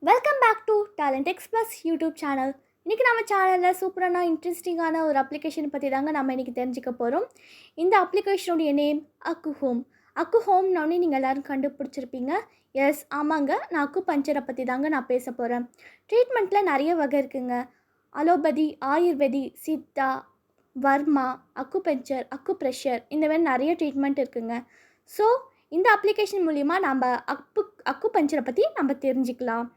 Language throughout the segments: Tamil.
Welcome back to Talent Express YouTube channel. இன்றைக்கி நம்ம சேனலில் சூப்பரான இன்ட்ரெஸ்டிங்கான ஒரு அப்ளிகேஷன் பற்றி தாங்க நம்ம இன்றைக்கி தெரிஞ்சுக்க போகிறோம். இந்த அப்ளிகேஷனுடைய நேம் அக்குஹோம். அக்குஹோம்னோடனே நீங்கள் எல்லோரும் கண்டுபிடிச்சிருப்பீங்க. எஸ், ஆமாங்க, நான் அக்குபஞ்சரை பற்றி தாங்க நான் பேச போகிறேன். ட்ரீட்மெண்ட்டில் நிறைய வகை இருக்குங்க. Allopathy, ayurvedic, Siddha, varma, acupuncture, acupressure, இந்த மாதிரி நிறைய ட்ரீட்மெண்ட் இருக்குங்க. ஸோ இந்த அப்ளிகேஷன் மூலிமா நம்ம அக்குபஞ்சரை பற்றி நம்ம தெரிஞ்சுக்கலாம்.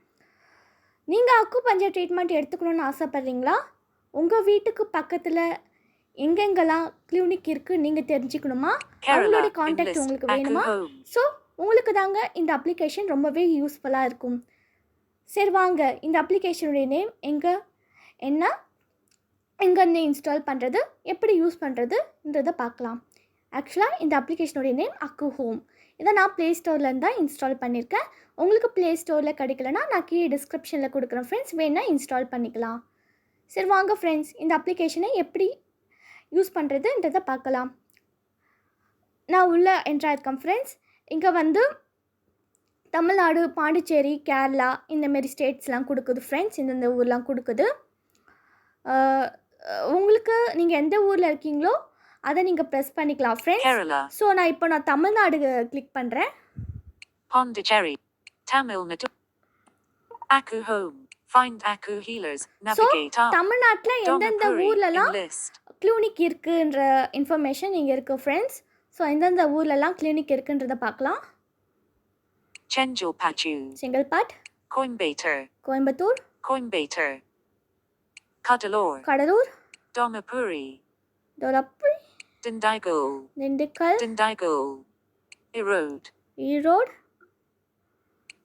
நீங்கள் அக்குபஞ்சர் ட்ரீட்மெண்ட் எடுத்துக்கணுன்னு ஆசைப்பட்றீங்களா? உங்கள் வீட்டுக்கு பக்கத்தில் எங்கெங்கெல்லாம் கிளினிக் இருக்குது நீங்கள் தெரிஞ்சுக்கணுமா? அவங்களுடைய காண்டாக்ட் உங்களுக்கு வேணுமா? ஸோ உங்களுக்கு தாங்க இந்த அப்ளிகேஷன் ரொம்பவே யூஸ்ஃபுல்லாக இருக்கும். சரி வாங்க, இந்த அப்ளிகேஷனுடைய நேம் எங்கேருந்து இன்ஸ்டால் பண்ணுறது, எப்படி யூஸ் பண்ணுறதுன்றதை பார்க்கலாம். ஆக்சுவலாக இந்த அப்ளிகேஷனுடைய நேம் அக்குஹோம். இதை நான் ப்ளே ஸ்டோர்லேருந்து தான் இன்ஸ்டால் பண்ணியிருக்கேன். உங்களுக்கு ப்ளே ஸ்டோரில் கிடைக்கலனா நான் கீழே டிஸ்கிரிப்ஷனில் கொடுக்குறேன் ஃப்ரெண்ட்ஸ், வேணால் இன்ஸ்டால் பண்ணிக்கலாம். சரி வாங்க ஃப்ரெண்ட்ஸ், இந்த அப்ளிகேஷனை எப்படி யூஸ் பண்ணுறதுன்றதை பார்க்கலாம். நான் உள்ளே என்ட்ராயிருக்கேன் ஃப்ரெண்ட்ஸ். இங்கே வந்து தமிழ்நாடு, பாண்டிச்சேரி, கேரளா இந்தமாரி ஸ்டேட்ஸ்லாம் கொடுக்குது ஃப்ரெண்ட்ஸ். இந்தந்த ஊர்லாம் கொடுக்குது. உங்களுக்கு நீங்கள் எந்த ஊரில் இருக்கீங்களோ அதை நீங்கள் ப்ரெஸ் பண்ணிக்கலாம் ஃப்ரெண்ட்ஸ். ஸோ நான் தமிழ்நாடு கிளிக் பண்ணுறேன். Pondicherry, Tamil Nadu, Acuhome, find Acu healers, navigate up. தமிழ்நாட்டில் எந்தெந்த ஊர்லலாம் கிளினிக் இருக்குன்ற இன்ஃபர்மேஷன் இங்கே இருக்குது ஃப்ரெண்ட்ஸ். ஸோ எந்தெந்த ஊர்லலாம் கிளினிக் இருக்குன்றதை பார்க்கலாம். Chengalpattu, Coimbatore, Cuddalore, Dharmapuri, Dindigul, Erode,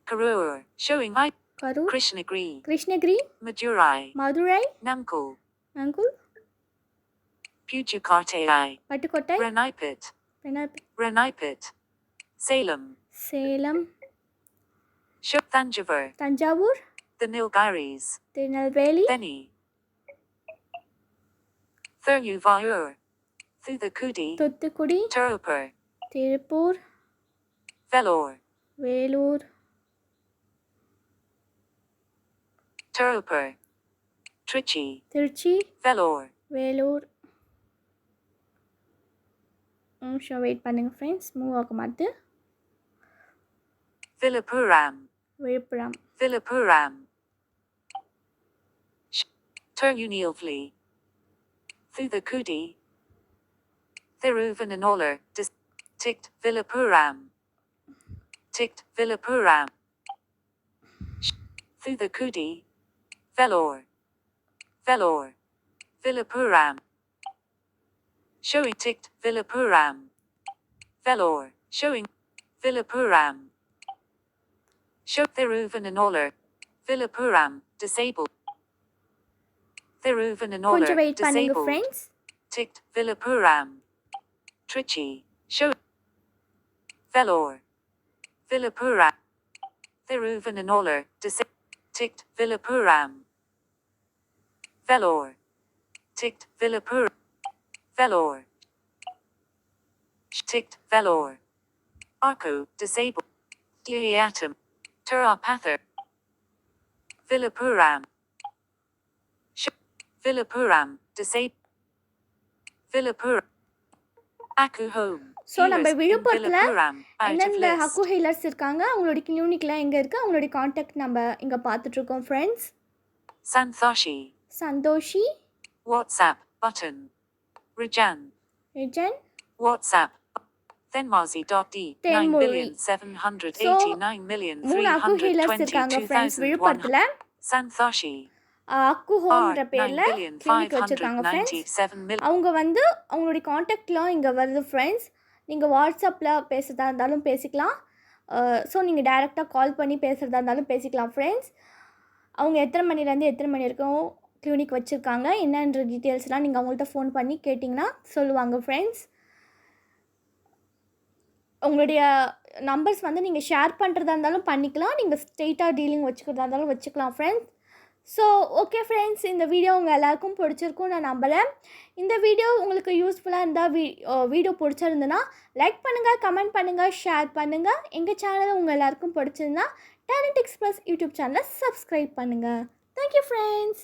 Karur, showing my Karur, Krishnagiri, Madurai, Namkul, Pattukkottai, Ranipet, Salem, Thanjavur, the Nilgiris, Tirunelveli, Theni, Thiruvayur, Thoothukudi, Thoothukudi, Tirupur, Tiruppur, Vellore, Vellore, Tirupur, Trichy, Trichy, Vellore, Vellore. நிமிஷம் வெயிட் பண்ணுங்கள் ஃப்ரெண்ட்ஸ், மூவ் ஆக மாட்டுது. Villapuram, Villupuram, Tirunelveli, Thoothukudi, Thiruvannamalur, Ticked Villapuram, Thoothukudi, Vellore, Villapuram, showing ticked Villapuram, Vellore, showing Villapuram, show Thiruvannamalur, Villapuram, disabled, கொஞ்சம் வெயிட் பண்ணுங்க friends. ticked Villapuram, Trichy, show Vellore, Villapuram, Thiruvannamalur, ticked Villapuram, Vellore, ticked Villapuram, Vellore, ticked Vellore, Arco, disabled, Giliatum, Turapathar, Villapuram, Villapuram, disabled, Villapuram, Acuhome. So நம்ம விழுப்புரத்தில் எந்தெந்த அக்கு ஹீலர்ஸ் இருக்காங்க, அவங்களுடைய கிளினிக்லாம் எங்கே இருக்குது, அவங்களுடைய காண்டாக்ட் நம்ம இங்கே பார்த்துட்ருக்கோம் friends. Santoshi, WhatsApp button, Rijan, WhatsApp, Thenmazi.d, 9,789,322,100. Santhoshi, அக்குஹோம்ன்ற பேரில் கிளினிக் வச்சுருக்காங்க ஃப்ரெண்ட்ஸ். அவங்க வந்து அவங்களுடைய காண்டாக்ட்லாம் இங்கே வருது ஃப்ரெண்ட்ஸ். நீங்கள் வாட்ஸ்அப்பில் பேசுகிறதா இருந்தாலும் பேசிக்கலாம். ஸோ நீங்கள் டைரெக்டாக கால் பண்ணி பேசுகிறதா இருந்தாலும் பேசிக்கலாம் ஃப்ரெண்ட்ஸ். அவங்க எத்தனை மணிலேருந்து எத்தனை மணி வரைக்கும் கிளினிக் வச்சுருக்காங்க என்னன்ற டீட்டெயில்ஸ்லாம் நீங்கள் அவங்கள்ட்ட ஃபோன் பண்ணி கேட்டிங்கன்னா சொல்லுவாங்க ஃப்ரெண்ட்ஸ். உங்களுடைய நம்பர்ஸ் வந்து நீங்கள் ஷேர் பண்ணுறதா இருந்தாலும் பண்ணிக்கலாம், நீங்கள் ஸ்ட்ரெயிட்டாக டீலிங் வச்சுக்கிறதா இருந்தாலும் வச்சுக்கலாம் ஃப்ரெண்ட்ஸ். ஸோ ஓகே ஃப்ரெண்ட்ஸ், இந்த வீடியோ உங்கள் எல்லாருக்கும் பிடிச்சிருக்கும் நான் நம்புகிறேன். இந்த வீடியோ உங்களுக்கு யூஸ்ஃபுல்லாக இருந்தால் வீடியோ பிடிச்சிருந்துன்னா லைக் பண்ணுங்கள், கமெண்ட் பண்ணுங்கள், ஷேர் பண்ணுங்கள். எங்கள் சேனல் உங்கள் எல்லாருக்கும் பிடிச்சிருந்தா டேலண்ட் எக்ஸ்பிரஸ் யூடியூப் சேனலை சப்ஸ்கிரைப் பண்ணுங்கள். Thank you friends.